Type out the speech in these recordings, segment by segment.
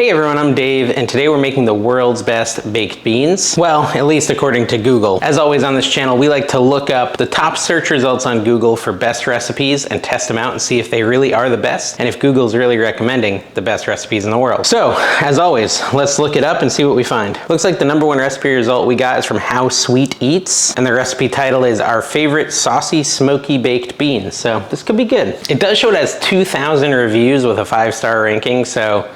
Hey everyone, I'm Dave, and today we're making the world's best baked beans. Well, at least according to Google. As always on this channel, we like to look up the top search results on Google for best recipes and test them out and see if they really are the best, and if Google's really recommending the best recipes in the world. So, as always, let's look it up and see what we find. Looks like the #1 recipe result we got is from How Sweet Eats, and the recipe title is Our Favorite Saucy Smoky Baked Beans. So, this could be good. It does show it has 2,000 reviews with a 5-star ranking, so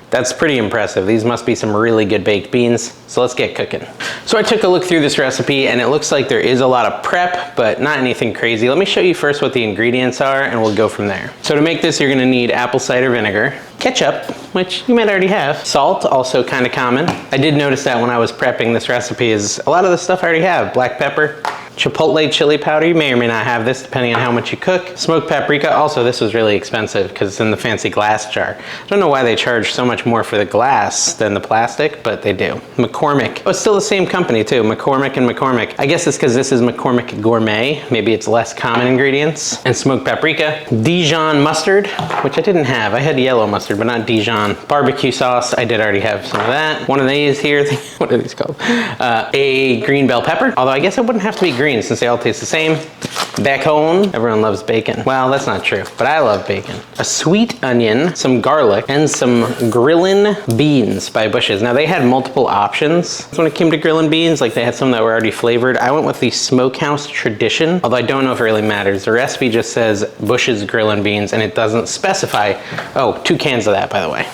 that's pretty impressive. These must be some really good baked beans. So let's get cooking. So I took a look through this recipe and it looks like there is a lot of prep, but not anything crazy. Let me show you first what the ingredients are and we'll go from there. So to make this, you're gonna need apple cider vinegar, ketchup, which you might already have, salt, also kind of common. I did notice that when I was prepping this recipe is a lot of the stuff I already have. Black pepper, chipotle chili powder, you may or may not have this depending on how much you cook. Smoked paprika, also this was really expensive because it's in the fancy glass jar. I don't know why they charge so much more for the glass than the plastic, but they do. McCormick, oh, it's still the same company too, McCormick and McCormick. I guess it's because this is McCormick Gourmet, maybe it's less common ingredients. And smoked paprika, Dijon mustard, which I didn't have. I had yellow mustard, but not Dijon. Barbecue sauce, I did already have some of that. One of these here, what are these called? A green bell pepper, although I guess it wouldn't have to be green since they all taste the same. Bacon, everyone loves bacon. Well, that's not true, but I love bacon. A sweet onion, some garlic, and some Grillin beans by Bush's. Now they had multiple options when it came to Grillin beans, like they had some that were already flavored. I went with the Smokehouse Tradition, although I don't know if it really matters. The recipe just says Bush's Grillin beans and it doesn't specify. Oh, 2 cans of that, by the way.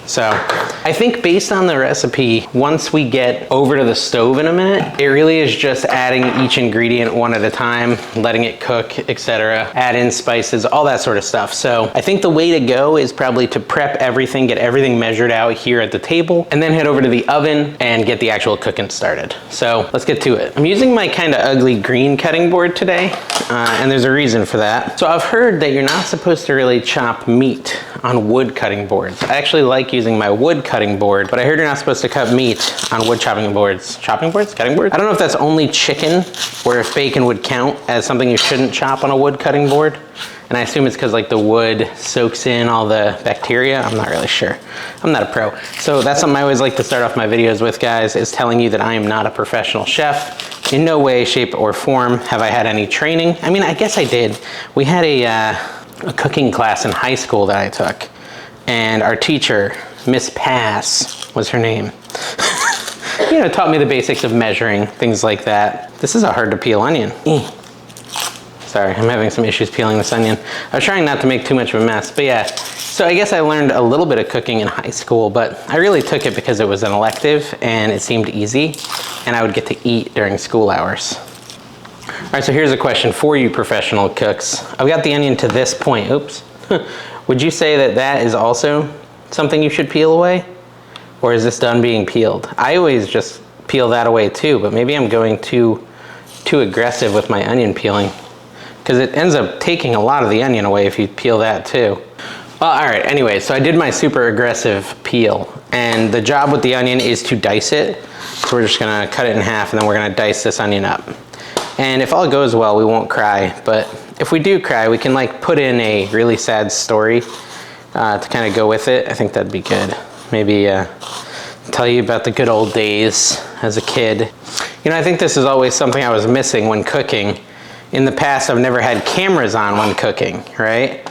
So I think based on the recipe, once we get over to the stove in a minute, it really is just adding each ingredient one at a time, letting it cook, etc. Add in spices, all that sort of stuff. So I think the way to go is probably to prep everything, get everything measured out here at the table, and then head over to the oven and get the actual cooking started. So let's get to it. I'm using my kind of ugly green cutting board today, and there's a reason for that. So I've heard that you're not supposed to really chop meat on wood cutting boards. I actually like using my wood cutting board, but I heard you're not supposed to cut meat on wood chopping boards. Chopping boards? Cutting boards? I don't know if that's only chicken or if bacon would count as something you shouldn't chop on a wood cutting board. And I assume it's because like the wood soaks in all the bacteria. I'm not really sure. I'm not a pro. So that's something I always like to start off my videos with, guys, is telling you that I am not a professional chef. In no way, shape, or form have I had any training. I mean, I guess I did. We had a cooking class in high school that I took, and our teacher, Miss Pass was her name, you know, taught me the basics of measuring, things like that. This is a hard to peel onion. Sorry, I'm having some issues peeling this onion. I was trying not to make too much of a mess, but yeah. So I guess I learned a little bit of cooking in high school, but I really took it because it was an elective and it seemed easy, and I would get to eat during school hours. All right, so here's a question for you professional cooks. I've got the onion to this point, oops. Would you say that that is also something you should peel away? Or is this done being peeled? I always just peel that away too, but maybe I'm going too aggressive with my onion peeling, because it ends up taking a lot of the onion away if you peel that too. Well, all right, anyway, so I did my super aggressive peel, and the job with the onion is to dice it. So we're just gonna cut it in half and then we're gonna dice this onion up. And if all goes well, we won't cry, but if we do cry, we can like put in a really sad story to kind of go with it. I think that'd be good. Maybe tell you about the good old days as a kid. You know, I think this is always something I was missing when cooking. In the past, I've never had cameras on when cooking, right?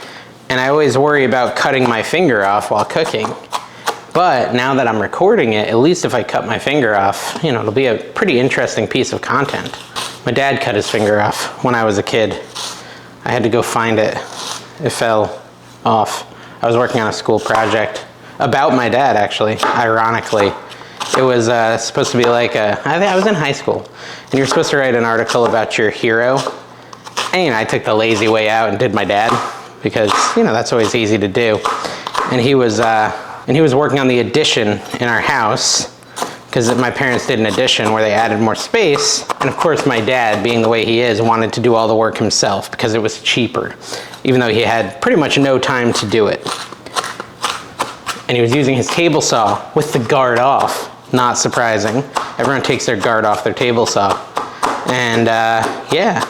And I always worry about cutting my finger off while cooking. But now that I'm recording it, at least if I cut my finger off, you know, it'll be a pretty interesting piece of content. My dad cut his finger off when I was a kid. I had to go find it. It fell off. I was working on a school project about my dad, actually, ironically. It was supposed to be like I was in high school, and you're supposed to write an article about your hero. And, you know, I took the lazy way out and did my dad, because, you know, that's always easy to do. And he was working on the addition in our house, because my parents did an addition where they added more space. And of course, my dad, being the way he is, wanted to do all the work himself because it was cheaper, even though he had pretty much no time to do it. And he was using his table saw with the guard off. Not surprising. Everyone takes their guard off their table saw. And yeah,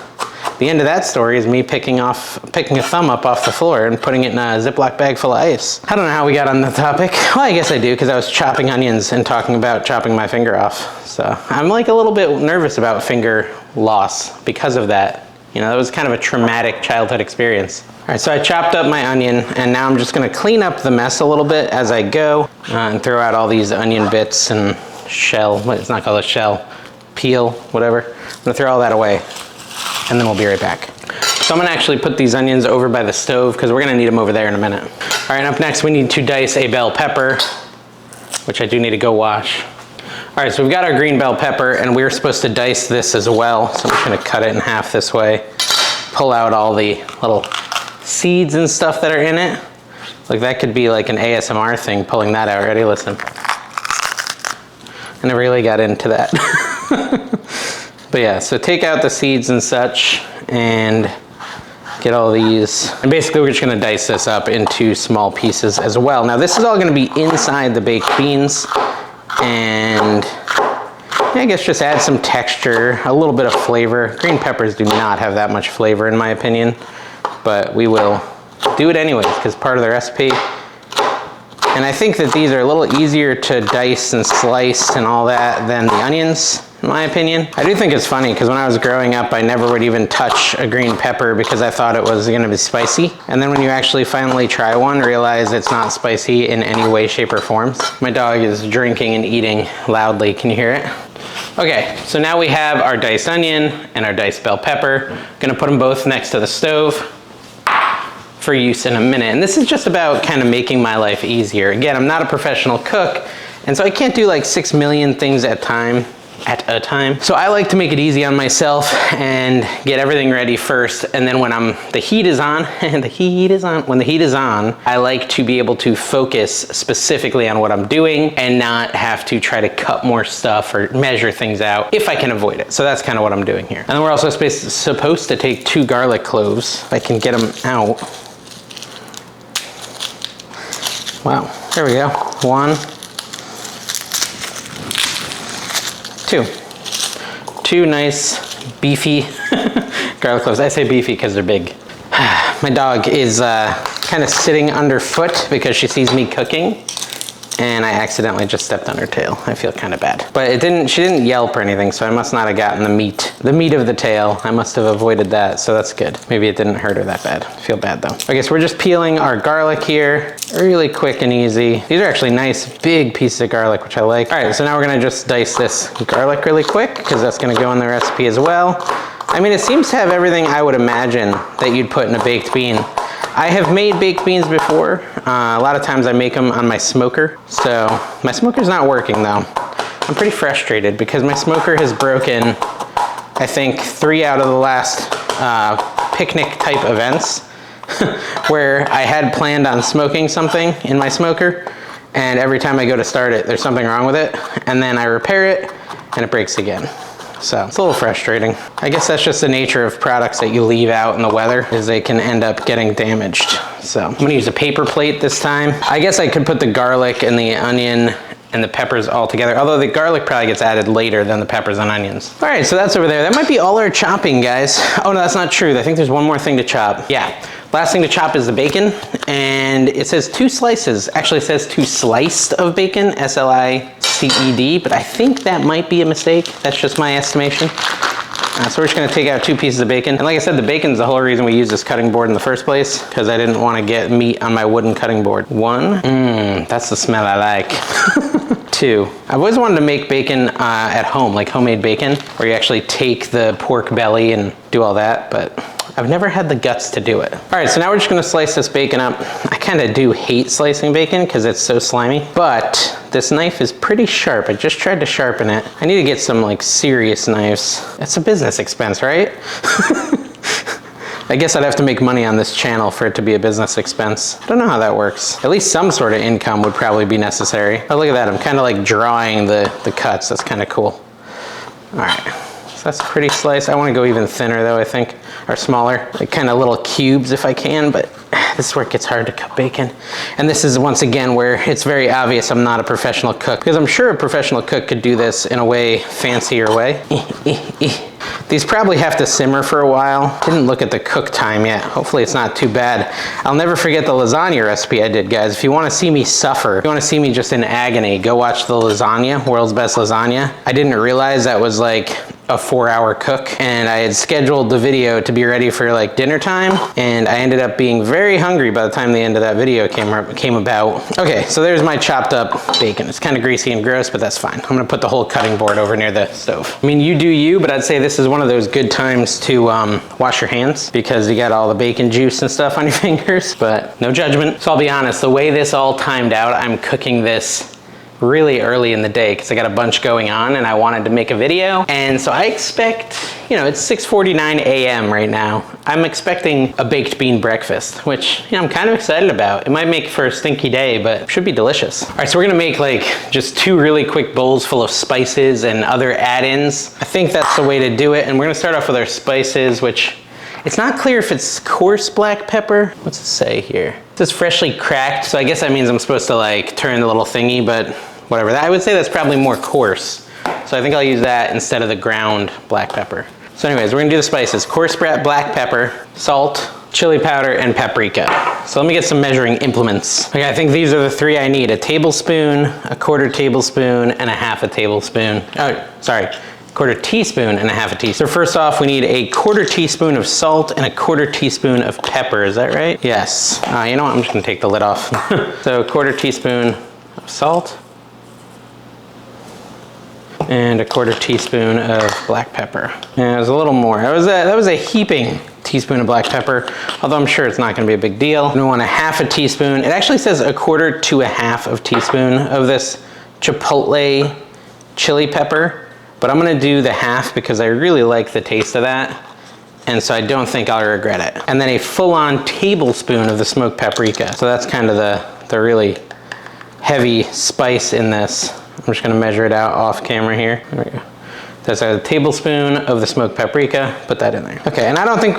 the end of that story is me picking a thumb up off the floor and putting it in a Ziploc bag full of ice. I don't know how we got on the topic. Well, I guess I do, because I was chopping onions and talking about chopping my finger off. So I'm like a little bit nervous about finger loss because of that. You know, that was kind of a traumatic childhood experience. All right, so I chopped up my onion, and now I'm just gonna clean up the mess a little bit as I go, and throw out all these onion bits and shell, it's not called a shell, peel, whatever. I'm gonna throw all that away, and then we'll be right back. So I'm gonna actually put these onions over by the stove, because we're gonna need them over there in a minute. All right, up next we need to dice a bell pepper, which I do need to go wash. All right, so we've got our green bell pepper, and we're supposed to dice this as well. So I'm just gonna cut it in half this way, pull out all the little seeds and stuff that are in it. Like that could be like an ASMR thing, pulling that out. Ready? Listen. I never really got into that. But yeah, so take out the seeds and such, and get all these. And basically we're just gonna dice this up into small pieces as well. Now this is all gonna be inside the baked beans, and I guess just add some texture, a little bit of flavor. Green peppers do not have that much flavor in my opinion, but we will do it anyways because part of the recipe. And I think that these are a little easier to dice and slice and all that than the onions, in my opinion. I do think it's funny because when I was growing up, I never would even touch a green pepper because I thought it was gonna be spicy. And then when you actually finally try one, realize it's not spicy in any way, shape, or form. My dog is drinking and eating loudly. Can you hear it? Okay, so now we have our diced onion and our diced bell pepper. Gonna put them both next to the stove for use in a minute. And this is just about kind of making my life easier. Again, I'm not a professional cook, and so I can't do like 6 million things at a time. So I like to make it easy on myself and get everything ready first. And then when the heat is on, when the heat is on, I like to be able to focus specifically on what I'm doing and not have to try to cut more stuff or measure things out if I can avoid it. So that's kind of what I'm doing here. And then we're also supposed to take 2 garlic cloves, if I can get them out. Wow, there we go. 1, 2 nice beefy garlic cloves. I say beefy because they're big. My dog is kind of sitting underfoot because she sees me cooking, and I accidentally just stepped on her tail. I feel kind of bad. But she didn't yelp or anything, so I must not have gotten the meat of the tail. I must have avoided that, so that's good. Maybe it didn't hurt her that bad. I feel bad though. Okay, so we're just peeling our garlic here. Really quick and easy. These are actually nice big pieces of garlic, which I like. All right, so now we're gonna just dice this garlic really quick because that's gonna go in the recipe as well. I mean, it seems to have everything I would imagine that you'd put in a baked bean. I have made baked beans before. A lot of times I make them on my smoker. So my smoker's not working though. I'm pretty frustrated because my smoker has broken, I think, 3 out of the last picnic type events where I had planned on smoking something in my smoker, and every time I go to start it, there's something wrong with it, and then I repair it and it breaks again. So it's a little frustrating. I guess that's just the nature of products that you leave out in the weather, is they can end up getting damaged. So I'm gonna use a paper plate this time. I guess I could put the garlic and the onion and the peppers all together, although the garlic probably gets added later than the peppers and onions. All right, so that's over there. That might be all our chopping, guys. Oh no, that's not true. I think there's one more thing to chop. Yeah, last thing to chop is the bacon, and it says 2 slices. Actually, it says 2 sliced of bacon, S-L-I-C-E-D, but I think that might be a mistake. That's just my estimation. So we're just gonna take out 2 pieces of bacon. And like I said, the bacon's the whole reason we use this cutting board in the first place, because I didn't want to get meat on my wooden cutting board. 1, that's the smell I like. 2, I've always wanted to make bacon at home, like homemade bacon, where you actually take the pork belly and do all that, but I've never had the guts to do it. All right, so now we're just gonna slice this bacon up. I kind of do hate slicing bacon because it's so slimy, but this knife is pretty sharp. I just tried to sharpen it. I need to get some like serious knives. It's a business expense, right? I guess I'd have to make money on this channel for it to be a business expense. I don't know how that works. At least some sort of income would probably be necessary. Oh, look at that, I'm kind of like drawing the cuts. That's kind of cool. All right, So that's pretty sliced. I want to go even thinner though, I think, or smaller, like kind of little cubes if I can, but this is where it gets hard to cut bacon. And this is once again where it's very obvious I'm not a professional cook, because I'm sure a professional cook could do this in a way fancier way. These probably have to simmer for a while. Didn't look at the cook time yet. Hopefully it's not too bad. I'll never forget the lasagna recipe I did, guys. If you want to see me suffer, if you want to see me just in agony, go watch the lasagna, World's Best Lasagna. I didn't realize that was like a 4-hour cook, and I had scheduled the video to be ready for like dinner time, and I ended up being very hungry by the time the end of that video came about. Okay, so there's my chopped up bacon. It's kind of greasy and gross, but that's fine. I'm gonna put the whole cutting board over near the stove. I mean, you do you, but I'd say this is one of those good times to wash your hands, because you got all the bacon juice and stuff on your fingers, but no judgment. So I'll be honest, the way this all timed out, I'm cooking this really early in the day because I got a bunch going on and I wanted to make a video. And so I expect, you know, it's 6:49 a.m. right now. I'm expecting a baked bean breakfast, which, you know, I'm kind of excited about. It might make for a stinky day, but should be delicious. All right, so we're gonna make like just 2 really quick bowls full of spices and other add-ins. I think that's the way to do it. And we're gonna start off with our spices, which it's not clear if it's coarse black pepper. What's it say here? It says freshly cracked, so I guess that means I'm supposed to like turn the little thingy, but whatever. I would say that's probably more coarse. So I think I'll use that instead of the ground black pepper. So anyways, we're gonna do the spices. Coarse black pepper, salt, chili powder, and paprika. So let me get some measuring implements. Okay, I think these are the 3 I need. A tablespoon, a 1/4 tablespoon, and a 1/2 tablespoon. Oh, sorry. 1/4 teaspoon and a 1/2 teaspoon. So first off, we need a 1/4 teaspoon of salt and a 1/4 teaspoon of pepper. Is that right? Yes. You know what? I'm just gonna take the lid off. So 1/4 teaspoon of salt and a 1/4 teaspoon of black pepper. And it was a little more. That was a heaping teaspoon of black pepper, although I'm sure it's not gonna be a big deal. We want a 1/2 teaspoon. It actually says a 1/4 to a 1/2 of teaspoon of this chipotle chili pepper, but I'm gonna do the 1/2 because I really like the taste of that, and so I don't think I'll regret it. And then a full-on tablespoon of the smoked paprika. So that's kind of the really heavy spice in this. I'm just gonna measure it out off camera here. There we go. That's a tablespoon of the smoked paprika. Put that in there. Okay, and I don't think,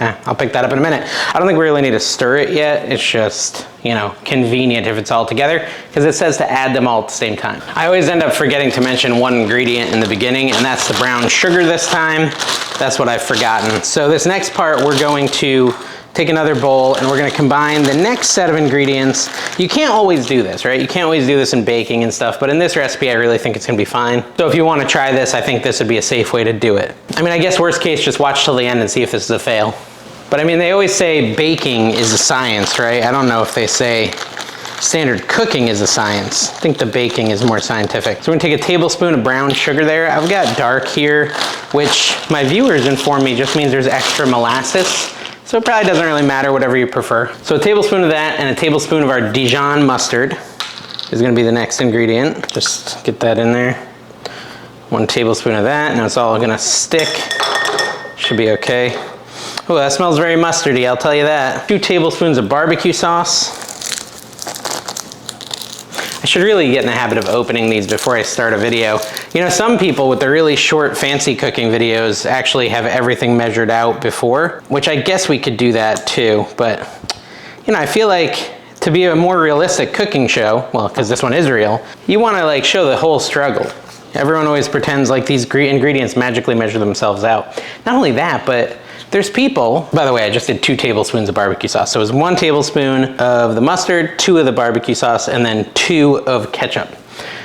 I'll pick that up in a minute. I don't think we really need to stir it yet. It's just, you know, convenient if it's all together, because it says to add them all at the same time. I always end up forgetting to mention one ingredient in the beginning, and that's the brown sugar this time. That's what I've forgotten. So this next part, we're going to take another bowl and we're gonna combine the next set of ingredients. You can't always do this, right? You can't always do this in baking and stuff, but in this recipe, I really think it's gonna be fine. So if you wanna try this, I think this would be a safe way to do it. I mean, I guess worst case, just watch till the end and see if this is a fail. But I mean, they always say baking is a science, right? I don't know if they say standard cooking is a science. I think the baking is more scientific. So we're gonna take a tablespoon of brown sugar there. I've got dark here, which my viewers inform me just means there's extra molasses. So it probably doesn't really matter, whatever you prefer. So a tablespoon of that and a tablespoon of our Dijon mustard is gonna be the next ingredient. Just get that in there. 1 tablespoon of that. Now it's all gonna stick. Should be okay. Oh, that smells very mustardy, I'll tell you that. 2 tablespoons of barbecue sauce. I should really get in the habit of opening these before I start a video. You know, some people with the really short, fancy cooking videos actually have everything measured out before, which I guess we could do that too. But, you know, I feel like to be a more realistic cooking show, well, because this one is real, you want to like show the whole struggle. Everyone always pretends like these ingredients magically measure themselves out. Not only that, but there's people, by the way, I just did 2 tablespoons of barbecue sauce. So it was 1 tablespoon of the mustard, 2 of the barbecue sauce, and then 2 of ketchup.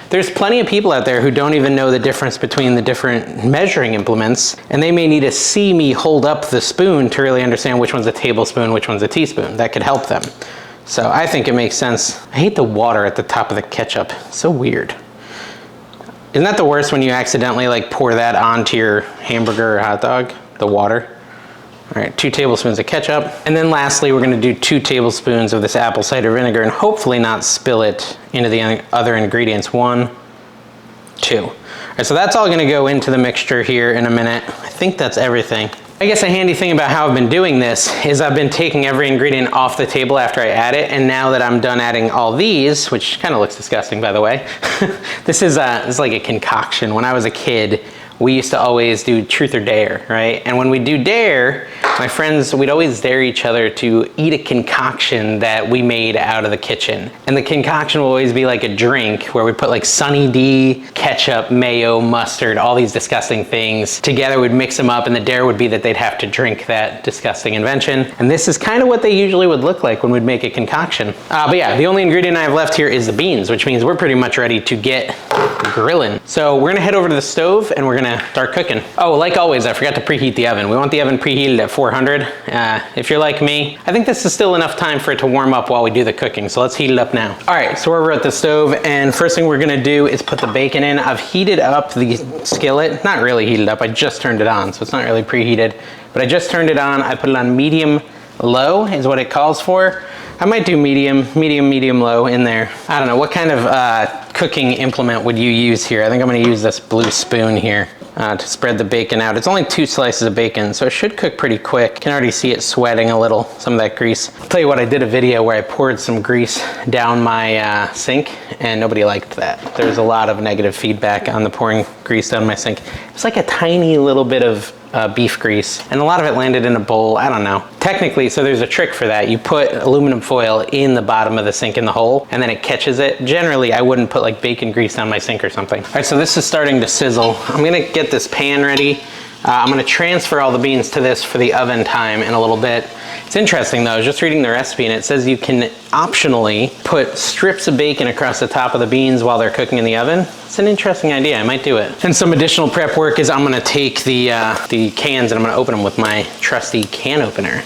There's plenty of people out there who don't even know the difference between the different measuring implements, and they may need to see me hold up the spoon to really understand which one's a tablespoon, which one's a teaspoon. That could help them. So I think it makes sense. I hate the water at the top of the ketchup. It's so weird. Isn't that the worst when you accidentally like pour that onto your hamburger or hot dog? The water? All right, 2 tablespoons of ketchup. And then lastly, we're gonna do 2 tablespoons of this apple cider vinegar and hopefully not spill it into the other ingredients. 1, 2. All right, so that's all gonna go into the mixture here in a minute. I think that's everything. I guess a handy thing about how I've been doing this is I've been taking every ingredient off the table after I add it, and now that I'm done adding all these, which kind of looks disgusting by the way, this is like a concoction. When I was a kid, we used to always do truth or dare, right? And when we do dare, my friends, we'd always dare each other to eat a concoction that we made out of the kitchen. And the concoction will always be like a drink where we put like Sunny D, ketchup, mayo, mustard, all these disgusting things together. We'd mix them up, and the dare would be that they'd have to drink that disgusting invention. And this is kind of what they usually would look like when we'd make a concoction. But yeah, the only ingredient I have left here is the beans, which means we're pretty much ready to get grilling. So we're gonna head over to the stove and we're gonna start cooking. Oh, like always, I forgot to preheat the oven. We want the oven preheated at 400. If you're like me, I think this is still enough time for it to warm up while we do the cooking. So let's heat it up now. All right, so we're at the stove, and first thing we're gonna do is put the bacon in. I've heated up the skillet, not really heated up, I just turned it on, so it's not really preheated, but I just turned it on. I put it on medium low is what it calls for. I might do medium low in there. I don't know, what kind of cooking implement would you use here? I think I'm gonna use this blue spoon here to spread the bacon out. It's only 2 slices of bacon, so it should cook pretty quick. You can already see it sweating a little, some of that grease. I'll tell you what, I did a video where I poured some grease down my sink, and nobody liked that. There was a lot of negative feedback on the pouring grease down my sink. It's like a tiny little bit of beef grease, and a lot of it landed in a bowl. I don't know. Technically, so there's a trick for that. You put aluminum foil in the bottom of the sink in the hole, and then it catches it. Generally, I wouldn't put like bacon grease on my sink or something. All right, so this is starting to sizzle. I'm gonna get this pan ready. I'm gonna transfer all the beans to this for the oven time in a little bit. It's interesting though, I was just reading the recipe and it says you can optionally put strips of bacon across the top of the beans while they're cooking in the oven. It's an interesting idea, I might do it. And some additional prep work is I'm gonna take the cans and I'm gonna open them with my trusty can opener.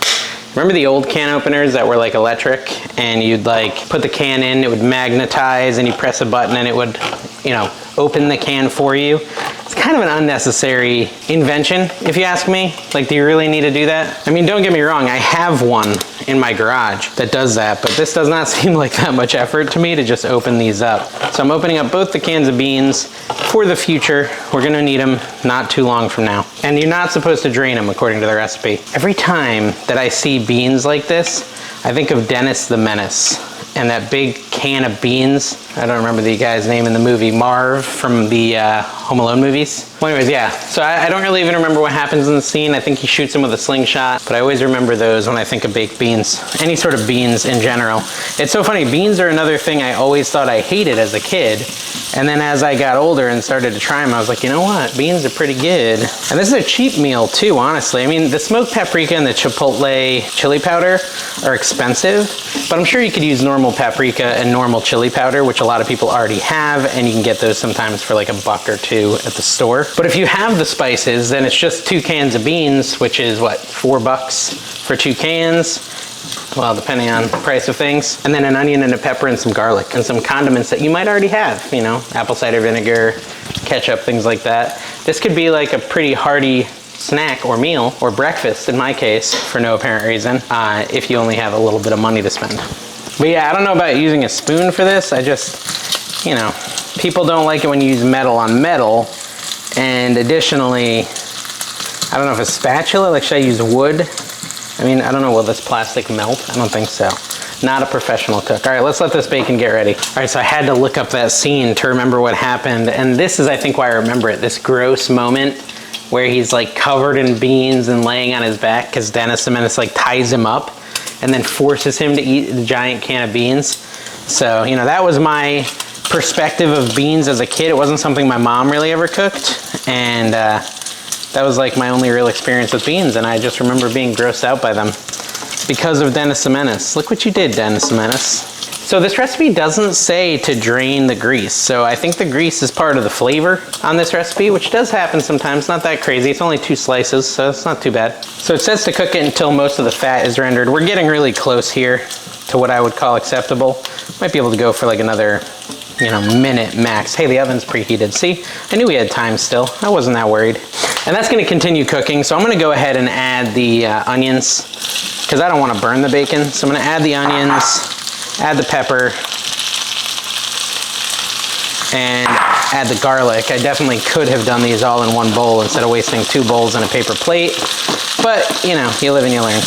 Remember the old can openers that were like electric, and you'd like put the can in, it would magnetize, and you press a button and it would, you know, open the can for you? It's kind of an unnecessary invention, if you ask me. Like, do you really need to do that? I mean, don't get me wrong, I have one in my garage that does that, but this does not seem like that much effort to me to just open these up. So I'm opening up both the cans of beans for the future. We're gonna need them not too long from now. And you're not supposed to drain them according to the recipe. Every time that I see beans like this, I think of Dennis the Menace and that big can of beans. I don't remember the guy's name in the movie, Marv from the Home Alone movies. Well, anyways, yeah, so I don't really even remember what happens in the scene. I think he shoots him with a slingshot, but I always remember those when I think of baked beans. Any sort of beans in general. It's so funny, beans are another thing I always thought I hated as a kid. And then as I got older and started to try them, I was like, you know what? Beans are pretty good. And this is a cheap meal too, honestly. I mean, the smoked paprika and the chipotle chili powder are expensive, but I'm sure you could use normal paprika and normal chili powder, which a lot of people already have, and you can get those sometimes for like $1 or $2 at the store. But if you have the spices, then it's just 2 cans of beans, which is what, $4 for 2 cans? Well, depending on the price of things. And then an onion and a pepper and some garlic and some condiments that you might already have, you know, apple cider vinegar, ketchup, things like that. This could be like a pretty hearty snack or meal, or breakfast in my case, for no apparent reason, if you only have a little bit of money to spend. But yeah, I don't know about using a spoon for this. I just, you know, people don't like it when you use metal on metal. And additionally, I don't know if a spatula, like should I use wood? I mean, I don't know, will this plastic melt? I don't think so. Not a professional cook. All right, let's let this bacon get ready. All right, so I had to look up that scene to remember what happened. And this is, I think, why I remember it. This gross moment where he's like covered in beans and laying on his back because Dennis the Menace like ties him up and then forces him to eat the giant can of beans. So, you know, that was my perspective of beans as a kid. It wasn't something my mom really ever cooked. And that was like my only real experience with beans, and I just remember being grossed out by them because of Dennis the Menace. Look what you did, Dennis the Menace. So this recipe doesn't say to drain the grease, so I think the grease is part of the flavor on this recipe, which does happen sometimes, not that crazy. It's only 2 slices, so it's not too bad. So it says to cook it until most of the fat is rendered. We're getting really close here to what I would call acceptable. Might be able to go for like another, you know, minute max. Hey, the oven's preheated. See, I knew we had time still. I wasn't that worried. And that's gonna continue cooking. So I'm gonna go ahead and add the onions because I don't wanna burn the bacon. So I'm gonna add the onions, add the pepper, and add the garlic. I definitely could have done these all in one bowl instead of wasting 2 bowls and a paper plate. But, you know, you live and you learn.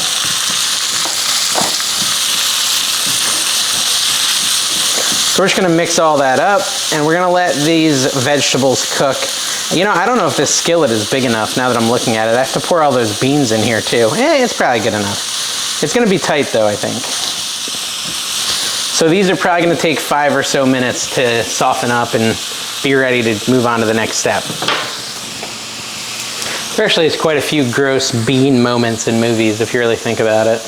So we're just gonna mix all that up, and we're gonna let these vegetables cook. You know, I don't know if this skillet is big enough now that I'm looking at it. I have to pour all those beans in here too. It's probably good enough. It's gonna be tight though, I think. So these are probably gonna take 5 or so minutes to soften up and be ready to move on to the next step. There actually is quite a few gross bean moments in movies if you really think about it.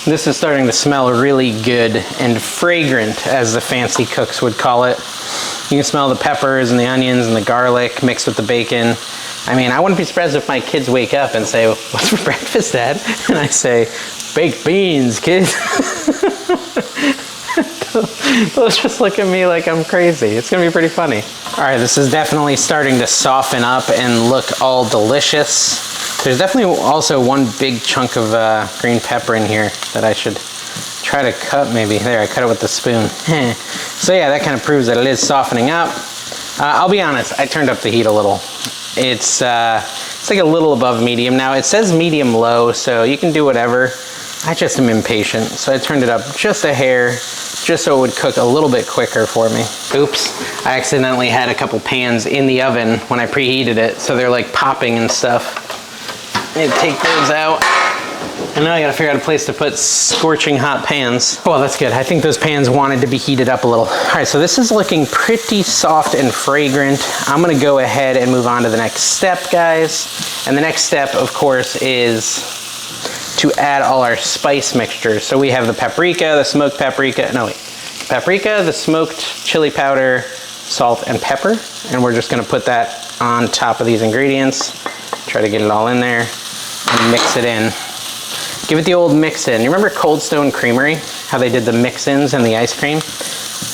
This is starting to smell really good and fragrant, as the fancy cooks would call it. You can smell the peppers and the onions and the garlic mixed with the bacon. I mean, I wouldn't be surprised if my kids wake up and say, "What's for breakfast, Dad?" And I say, "Baked beans, kids." They'll just look at me like I'm crazy. It's gonna be pretty funny. All right, this is definitely starting to soften up and look all delicious. There's definitely also one big chunk of green pepper in here that I should try to cut maybe. There, I cut it with the spoon. So yeah, that kind of proves that it is softening up. I'll be honest, I turned up the heat a little. It's like a little above medium now. It says medium low, so you can do whatever. I just am impatient, so I turned it up just a hair, just so it would cook a little bit quicker for me. Oops, I accidentally had a couple pans in the oven when I preheated it, so they're like popping and stuff. I need to take those out. And now I gotta figure out a place to put scorching hot pans. Well, that's good. I think those pans wanted to be heated up a little. All right, so this is looking pretty soft and fragrant. I'm gonna go ahead and move on to the next step, guys. And the next step, of course, is to add all our spice mixtures. So we have the paprika, the smoked paprika, paprika, the smoked chili powder, salt, and pepper. And we're just gonna put that on top of these ingredients. Try to get it all in there and mix it in. Give it the old mix in. You remember Cold Stone Creamery? How they did the mix-ins and the ice cream?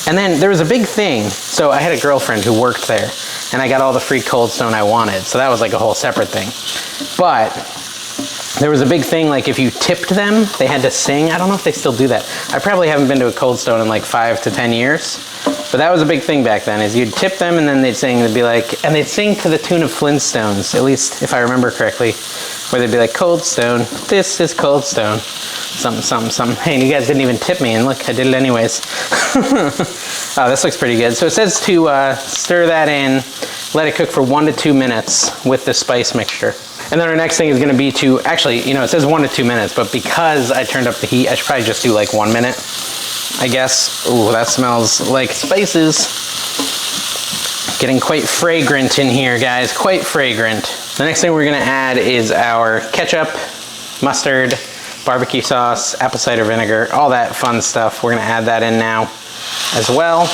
And then there was a big thing. So I had a girlfriend who worked there, and I got all the free Cold Stone I wanted. So that was like a whole separate thing. But there was a big thing, like if you tipped them, they had to sing. I don't know if they still do that. I probably haven't been to a Cold Stone in like 5 to 10 years. But that was a big thing back then, is you'd tip them and then they'd sing, they'd be like, and they'd sing to the tune of Flintstones, at least if I remember correctly, where they'd be like, "Cold Stone, this is Cold Stone." Something, something, something. Hey, and you guys didn't even tip me, and look, I did it anyways. Oh, this looks pretty good. So it says to stir that in, let it cook for 1 to 2 minutes with the spice mixture. And then our next thing is gonna be to, actually, you know, it says 1 to 2 minutes, but because I turned up the heat, I should probably just do like 1 minute, I guess. Ooh, that smells like spices. Getting quite fragrant in here, guys, quite fragrant. The next thing we're gonna add is our ketchup, mustard, barbecue sauce, apple cider vinegar, all that fun stuff. We're gonna add that in now as well.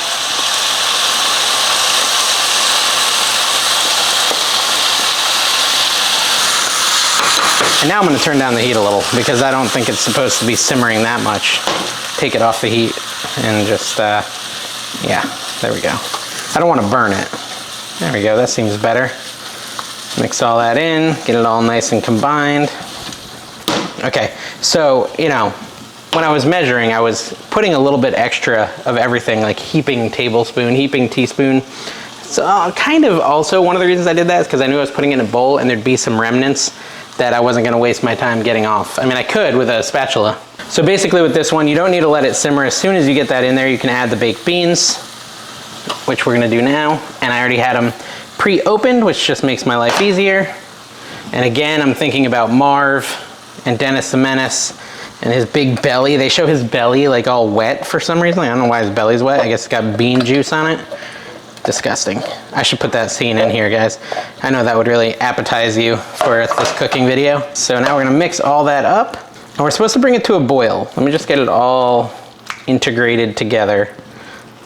And now I'm gonna turn down the heat a little because I don't think it's supposed to be simmering that much. Take it off the heat and just, yeah, there we go. I don't wanna burn it. There we go, that seems better. Mix all that in, get it all nice and combined. Okay, so, you know, when I was measuring, I was putting a little bit extra of everything, like heaping tablespoon, heaping teaspoon. So kind of also one of the reasons I did that is because I knew I was putting it in a bowl and there'd be some remnants that I wasn't gonna waste my time getting off. I mean, I could with a spatula. So basically with this one, you don't need to let it simmer. As soon as you get that in there, you can add the baked beans, which we're gonna do now. And I already had them pre-opened, which just makes my life easier. And again, I'm thinking about Marv and Dennis the Menace and his big belly. They show his belly like all wet for some reason. I don't know why his belly's wet. I guess it's got bean juice on it. Disgusting. I should put that scene in here, guys. I know that would really appetize you for this cooking video. So now we're gonna mix all that up. And we're supposed to bring it to a boil. Let me just get it all integrated together.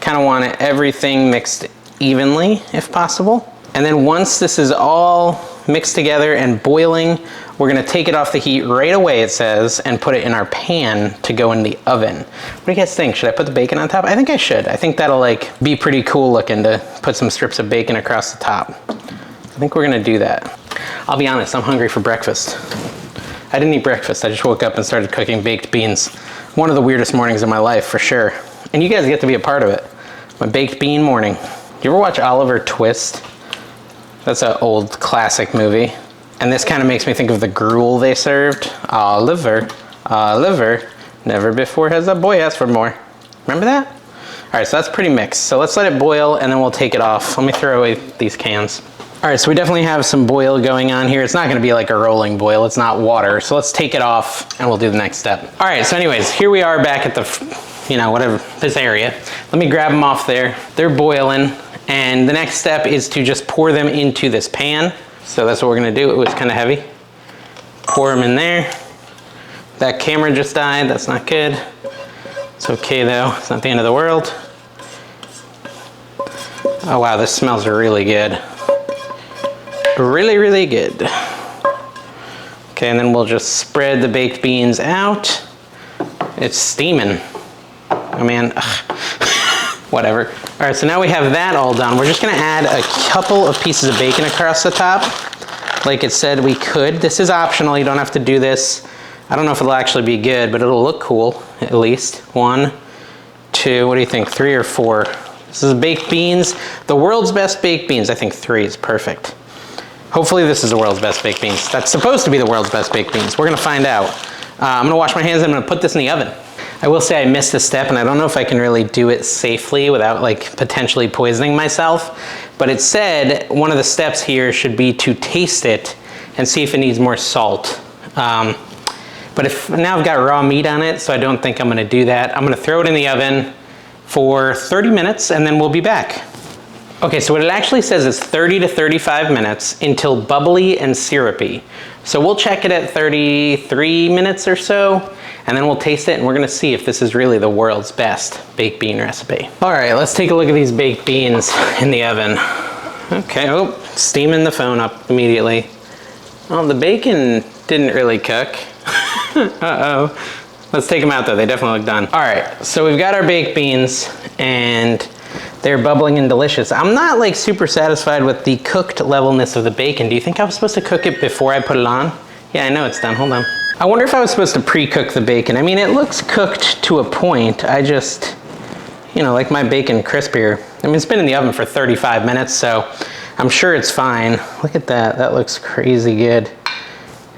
Kind of want everything mixed evenly, if possible. And then once this is all mixed together and boiling, we're gonna take it off the heat right away, it says, and put it in our pan to go in the oven. What do you guys think? Should I put the bacon on top? I think I should. I think that'll like be pretty cool looking to put some strips of bacon across the top. I think we're gonna do that. I'll be honest, I'm hungry for breakfast. I didn't eat breakfast. I just woke up and started cooking baked beans. One of the weirdest mornings of my life, for sure. And you guys get to be a part of it. My baked bean morning. You ever watch Oliver Twist? That's an old classic movie. And this kind of makes me think of the gruel they served. Oliver, Oliver, never before has a boy asked for more. Remember that? All right, so that's pretty mixed. So let's let it boil and then we'll take it off. Let me throw away these cans. All right, so we definitely have some boil going on here. It's not gonna be like a rolling boil, it's not water. So let's take it off and we'll do the next step. All right, so anyways, here we are back at the, whatever, this area. Let me grab them off there. They're boiling. And the next step is to just pour them into this pan. So that's what we're gonna do. It was kind of heavy. Pour them in there. That camera just died, that's not good. It's okay though, it's not the end of the world. Oh wow, this smells really good. Really, really good. Okay, and then we'll just spread the baked beans out. It's steaming. Oh man, whatever. All right, so now we have that all done. We're just gonna add a couple of pieces of bacon across the top. Like it said we could. This is optional, you don't have to do this. I don't know if it'll actually be good, but it'll look cool, at least. 1, 2, what do you think, 3 or 4? This is baked beans, the world's best baked beans. I think 3 is perfect. Hopefully this is the world's best baked beans. That's supposed to be the world's best baked beans. We're gonna find out. I'm gonna wash my hands and I'm gonna put this in the oven. I will say I missed a step and I don't know if I can really do it safely without like potentially poisoning myself, but it said one of the steps here should be to taste it and see if it needs more salt. But now I've got raw meat on it, so I don't think I'm gonna do that. I'm gonna throw it in the oven for 30 minutes and then we'll be back. Okay, so what it actually says is 30 to 35 minutes until bubbly and syrupy. So we'll check it at 33 minutes or so, and then we'll taste it and we're gonna see if this is really the world's best baked bean recipe. All right, let's take a look at these baked beans in the oven. Okay, oh, steaming the phone up immediately. Well, the bacon didn't really cook. Uh-oh. Let's take them out though, they definitely look done. All right, so we've got our baked beans and they're bubbling and delicious. I'm not like super satisfied with the cooked levelness of the bacon. Do you think I was supposed to cook it before I put it on? Yeah, I know it's done, hold on. I wonder if I was supposed to pre-cook the bacon. I mean, it looks cooked to a point. I just, like my bacon crispier. I mean, it's been in the oven for 35 minutes, so I'm sure it's fine. Look at that, that looks crazy good.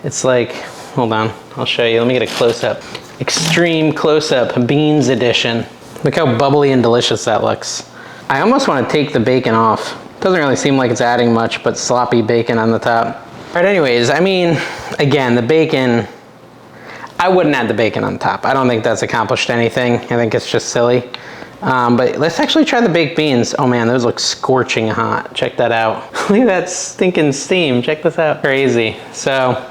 It's like, hold on, I'll show you. Let me get a close-up. Extreme close-up, beans edition. Look how bubbly and delicious that looks. I almost want to take the bacon off. Doesn't really seem like it's adding much, but sloppy bacon on the top. All right, anyways, I mean, again, the bacon, I wouldn't add the bacon on top. I don't think that's accomplished anything. I think it's just silly. But let's actually try the baked beans. Oh man, those look scorching hot. Check that out. Look at that stinking steam. Check this out. Crazy. So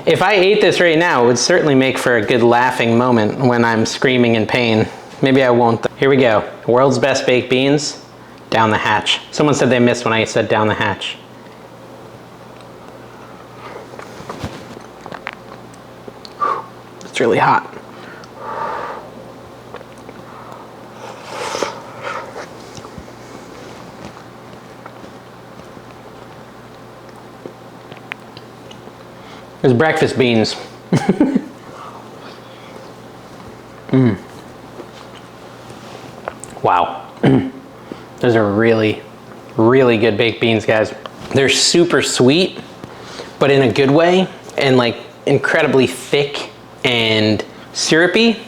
if I ate this right now, it would certainly make for a good laughing moment when I'm screaming in pain. Maybe I won't. Here we go. World's best baked beans, down the hatch. Someone said they missed when I said down the hatch. It's really hot. There's breakfast beans. Wow. Those are really, really good baked beans, guys. They're super sweet, but in a good way, and like incredibly thick and syrupy,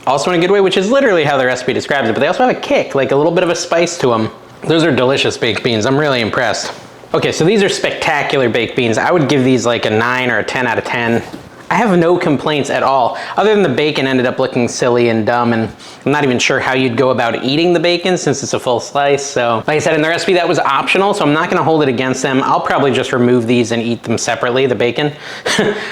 also in a good way, which is literally how the recipe describes it, but they also have a kick, like a little bit of a spice to them. Those are delicious baked beans. I'm really impressed. Okay, so these are spectacular baked beans. I would give these like a 9 or a 10 out of 10. I have no complaints at all, other than the bacon ended up looking silly and dumb, and I'm not even sure how you'd go about eating the bacon since it's a full slice. So like I said, in the recipe that was optional, so I'm not gonna hold it against them. I'll probably just remove these and eat them separately, the bacon.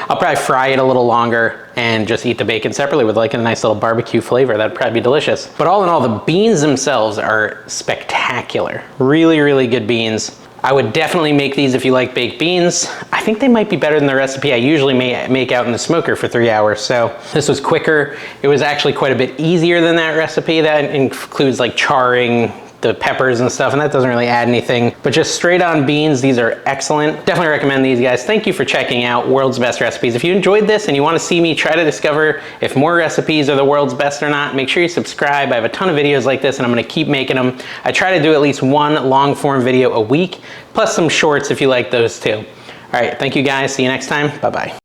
I'll probably fry it a little longer and just eat the bacon separately with like a nice little barbecue flavor. That'd probably be delicious. But all in all, the beans themselves are spectacular. Really, really good beans. I would definitely make these if you like baked beans. I think they might be better than the recipe I usually make out in the smoker for 3 hours. So this was quicker. It was actually quite a bit easier than that recipe. That includes like charring the peppers and stuff, and that doesn't really add anything. But just straight on beans, these are excellent. Definitely recommend these, guys. Thank you for checking out World's Best Recipes. If you enjoyed this and you want to see me try to discover if more recipes are the world's best or not, make sure you subscribe. I have a ton of videos like this and I'm going to keep making them. I try to do at least one long form video a week, plus some shorts if you like those too. All right, thank you guys. See you next time. Bye-bye.